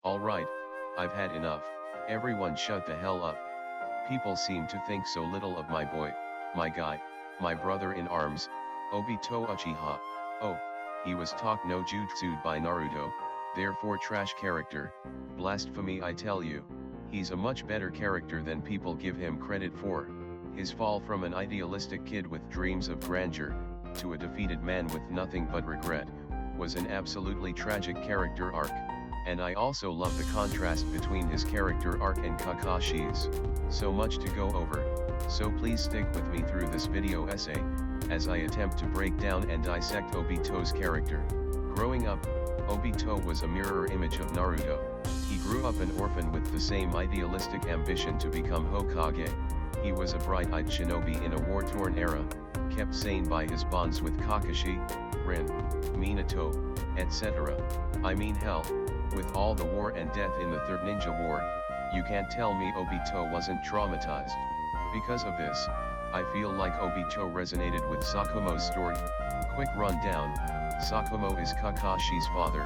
Alright, I've had enough. Everyone shut the hell up. People seem to think so little of my boy, my guy, my brother in arms, Obito Uchiha. Oh, he was taught no jutsu by Naruto, therefore trash character, blasphemy I tell you. He's a much better character than people give him credit for. His fall from an idealistic kid with dreams of grandeur, to a defeated man with nothing but regret, was an absolutely tragic character arc. And I also love the contrast between his character arc and Kakashi's. So much to go over, so please stick with me through this video essay, as I attempt to break down and dissect Obito's character. Growing up, Obito was a mirror image of Naruto. He grew up an orphan with the same idealistic ambition to become Hokage. He was a bright-eyed shinobi in a war-torn era, kept sane by his bonds with Kakashi, Rin, Minato, etc. I mean hell, with all the war and death in the Third Ninja War, you can't tell me Obito wasn't traumatized. Because of this, I feel like Obito resonated with Sakumo's story. Quick rundown, Sakumo is Kakashi's father,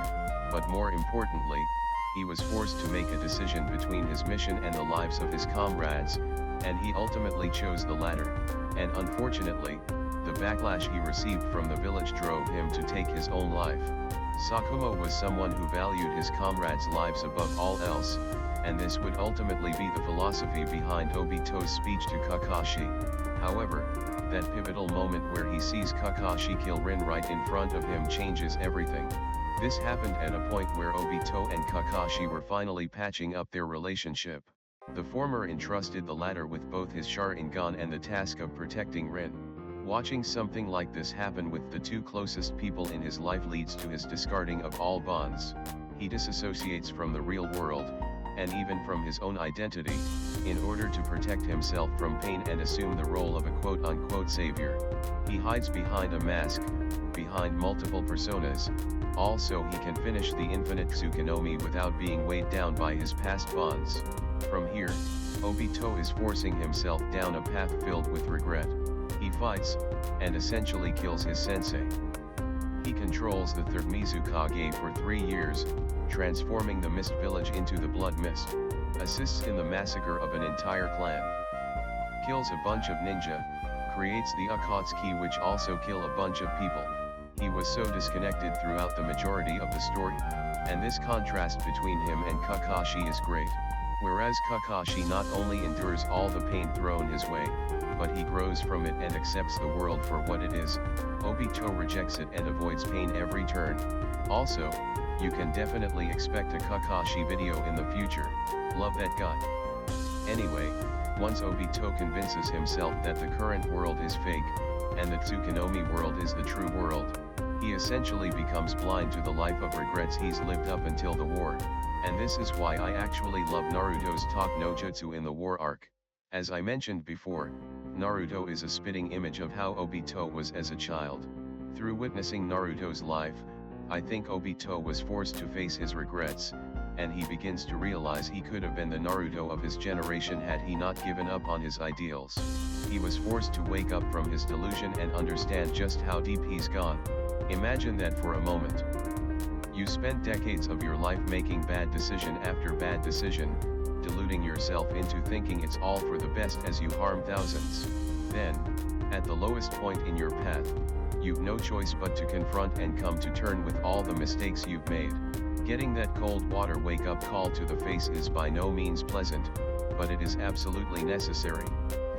but more importantly, he was forced to make a decision between his mission and the lives of his comrades, and he ultimately chose the latter, and unfortunately, the backlash he received from the village drove him to take his own life. Sakumo was someone who valued his comrades' lives above all else, and this would ultimately be the philosophy behind Obito's speech to Kakashi. However, that pivotal moment where he sees Kakashi kill Rin right in front of him changes everything. This happened at a point where Obito and Kakashi were finally patching up their relationship. The former entrusted the latter with both his Sharingan and the task of protecting Rin. Watching something like this happen with the two closest people in his life leads to his discarding of all bonds. He disassociates from the real world, and even from his own identity, in order to protect himself from pain and assume the role of a quote-unquote savior. He hides behind a mask, behind multiple personas, all so he can finish the infinite Tsukunomi without being weighed down by his past bonds. From here, Obito is forcing himself down a path filled with regret. He fights, and essentially kills his sensei. He controls the third Mizukage for 3 years, transforming the Mist Village into the Blood Mist, assists in the massacre of an entire clan, kills a bunch of ninja, creates the Akatsuki which also kill a bunch of people. He was so disconnected throughout the majority of the story, and this contrast between him and Kakashi is great. Whereas Kakashi not only endures all the pain thrown his way, but he grows from it and accepts the world for what it is, Obito rejects it and avoids pain every turn. Also, you can definitely expect a Kakashi video in the future. Love that guy. Anyway, once Obito convinces himself that the current world is fake, and the Tsukunomi world is the true world, he essentially becomes blind to the life of regrets he's lived up until the war. And this is why I actually love Naruto's talk no jutsu in the war arc. As I mentioned before, Naruto is a spitting image of how Obito was as a child. Through witnessing Naruto's life, I think Obito was forced to face his regrets, and he begins to realize he could have been the Naruto of his generation had he not given up on his ideals. He was forced to wake up from his delusion and understand just how deep he's gone. Imagine that for a moment. You spent decades of your life making bad decision after bad decision, deluding yourself into thinking it's all for the best as you harm thousands. Then, at the lowest point in your path, you've no choice but to confront and come to terms with all the mistakes you've made. Getting that cold water wake-up call to the face is by no means pleasant, but it is absolutely necessary.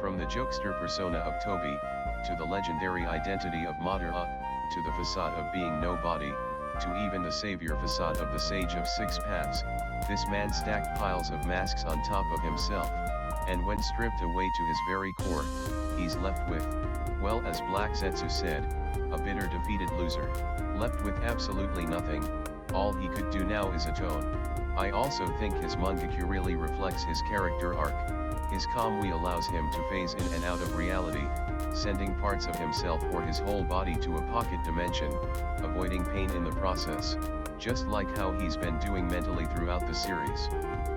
From the jokester persona of Toby, to the legendary identity of Madara, to the facade of being nobody, to even the savior facade of the Sage of Six Paths, this man stacked piles of masks on top of himself, and when stripped away to his very core, he's left with, well, as Black Zetsu said, a bitter defeated loser, left with absolutely nothing. All he could do now is atone. I also think his mangekyo really reflects his character arc. His kamui allows him to phase in and out of reality, sending parts of himself or his whole body to a pocket dimension, avoiding pain in the process, just like how he's been doing mentally throughout the series.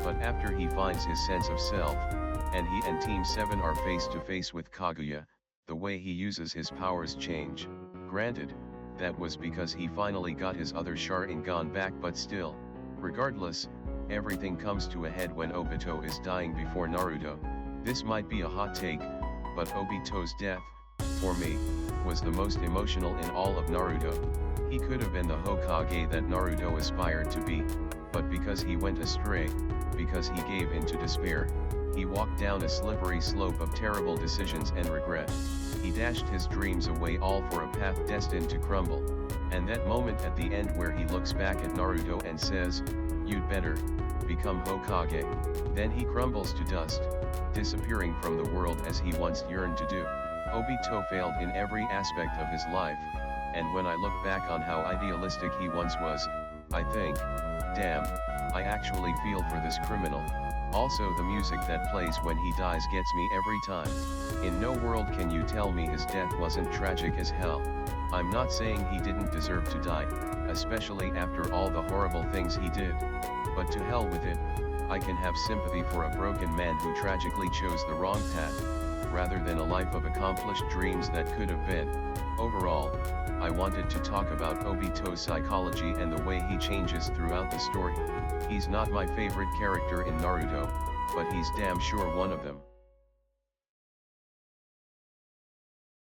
But after he finds his sense of self, and he and Team 7 are face to face with Kaguya, the way he uses his powers change. Granted, that was because he finally got his other Sharingan back, but still. Regardless, Everything comes to a head when Obito is dying before Naruto. This might be a hot take, but Obito's death, for me, was the most emotional in all of Naruto. He could have been the Hokage that Naruto aspired to be, but because he went astray, because he gave in to despair, he walked down a slippery slope of terrible decisions and regret. He dashed his dreams away all for a path destined to crumble. And that moment at the end where he looks back at Naruto and says, "You'd better become Hokage." Then he crumbles to dust, disappearing from the world as he once yearned to do. Obito failed in every aspect of his life, and when I look back on how idealistic he once was, I think, damn, I actually feel for this criminal. Also, the music that plays when he dies gets me every time. In no world can you tell me his death wasn't tragic as hell. I'm not saying he didn't deserve to die, especially after all the horrible things he did. But to hell with it, I can have sympathy for a broken man who tragically chose the wrong path, rather than a life of accomplished dreams that could have been. Overall, I wanted to talk about Obito's psychology and the way he changes throughout the story. He's not my favorite character in Naruto, but he's damn sure one of them.